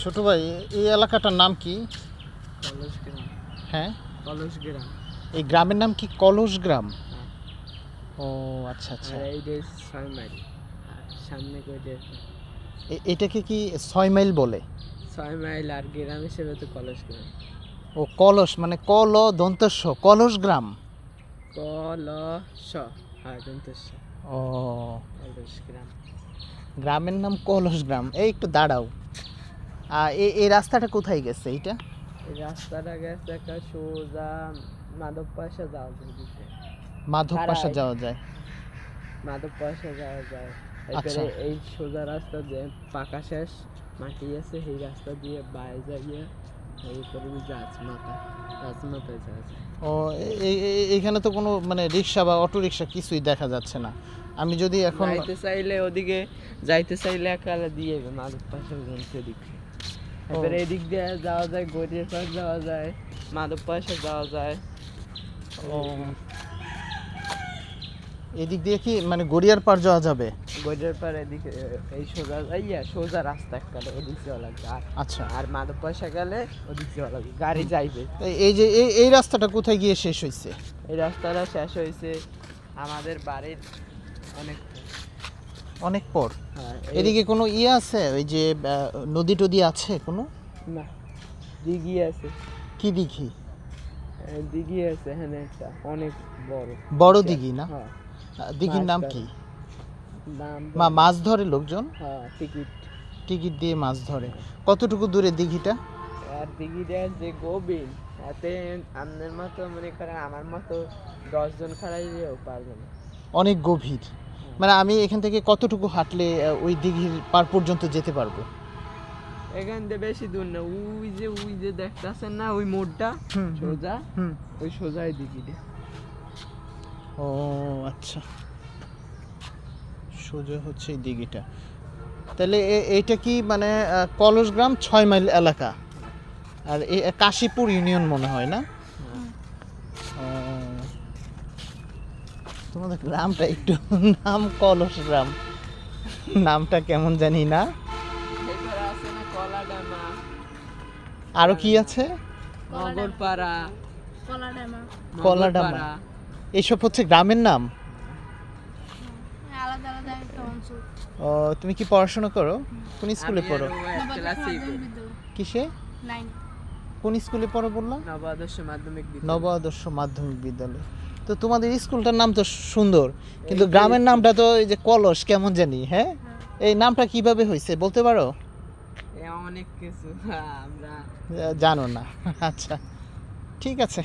ছোট ভাই, এই এলাকাটার নাম কি? কলস গ্রাম। হ্যাঁ, কলস গ্রাম। এই গ্রামের নাম কি কলস গ্রাম? হ্যাঁ। ও আচ্ছা আচ্ছা। আর এই যে 6 মাইল। আর সামনে কইতে এটাকে কি 6 মাইল বলে? 6 মাইল আর গ্রাম হিসেবে তো কলস গ্রাম। ও কলস মানে কল দন্তস্ব কলস গ্রাম। কলস। হ্যাঁ দন্তস্য। ও কলস গ্রাম। গ্রামের নাম কলস গ্রাম। এই একটু দাঁড়াও। এই রাস্তাটা কোথায় গেছে এইটা? এই রাস্তাটা গেছে একটা সোজা মাধব পাশা যাওয়া যায় দিতে। মাধব পাশা খাড়ায়। যাওয়া যায়। মাধব পাশা যাওয়া যায়। আচ্ছা। এরপরে এই সোজা রাস্তা যে পাকা শেষ মাটি আছে সেই রাস্তা দিয়ে বাইরে যাইয়ে এরপরে রাজমাতায় যাওয়া যায়। ও এইখানে তো কোনো মানে রিক্সা বা অটো রিক্সা কিছুই দেখা যাচ্ছে না। আমি যদি এখন যাইতে চাইলে ওদিকে যাইতে চাইলে একালে দিয়ে মাধব পাশা সেদিকে। এবারে এদিক দিয়ে যাওয়া যায়, গড়িয়ার পাশ যাওয়া যায়, মাধব পাশে যাওয়া যায়। ও এদিক দিয়ে কি মানে গড়িয়ার পার যাওয়া যাবে? গড়িয়ার পার এদিকে এই সোজা যাইয়া সোজা রাস্তা একালে ওদিক যাওয়া লাগবে। আচ্ছা। আর মাধব পাশা গেলে ওদিক যাওয়া লাগবে, গাড়ি যাইবে। এই যে এই রাস্তাটা কোথায় গিয়ে শেষ হয়েছে? এই রাস্তাটা শেষ হয়েছে আমাদের বাড়ির অনেক অনেক পর। হ্যাঁ। এদিকে কোনো ইয়ে আছে, ওই যে নদী টদি আছে কোনো? না, দিঘি আছে। কি দিঘি? দিঘি আছে এখানে একটা অনেক বড় বড় দিঘি না? হ্যাঁ। দিঘির নাম মাছ কি? নাম মাছ ধরে লোকজন? হ্যাঁ, টিকিট। টিকিট দিয়ে মাছ ধরে। কতটুকু দূরে দিঘিটা? আর দিঘিটা যে গভীর, এতে আপনার মতো মনে করেন আমার মতো 10 জন খাড়াইলেও পারবে না। অনেক গভীর। মানে আমি এখান থেকে কতটুকু হাঁটলে ওই দিঘির পার পর্যন্ত যেতে পারবো? এখান থেকে বেশি দূর না, ওই যে দেখতেছেন না ওই মোড়টা সোজা, ওই সোজাই দিঘিটা। ও আচ্ছা, সোজা হচ্ছে এই দিঘিটা। তাহলে এইটা কি মানে কলস গ্রাম 6 মাইল এলাকা, আর কাশীপুর ইউনিয়ন মনে হয় না? ও, তোমাদের গ্রামটা একটু নাম কলস গ্রাম, নামটা কেমন জানি না। এবার আছে না কলাডামা, আরো কি আছে? নগরপাড়া, কলাডামা। এইসব হচ্ছে গ্রামের নাম। আলাদা আলাদা একটা অঞ্চল। ও তুমি কি পড়াশোনা করো? কোন স্কুলে পড়ো? কিসে? 9। কোন স্কুলে পড়ো বললাম? নবাদর্শ মাধ্যমিক বিদ্যালয়। নবাদর্শ মাধ্যমিক বিদ্যালয়। তো তোমাদের স্কুলটার নাম তো সুন্দর, কিন্তু গ্রামের নামটা তো এই যে কলস কেমন জানি। হ্যাঁ, এই নামটা কিভাবে হয়েছে বলতে পারো? অনেক কিছু আমরা জানো না? আচ্ছা, ঠিক আছে।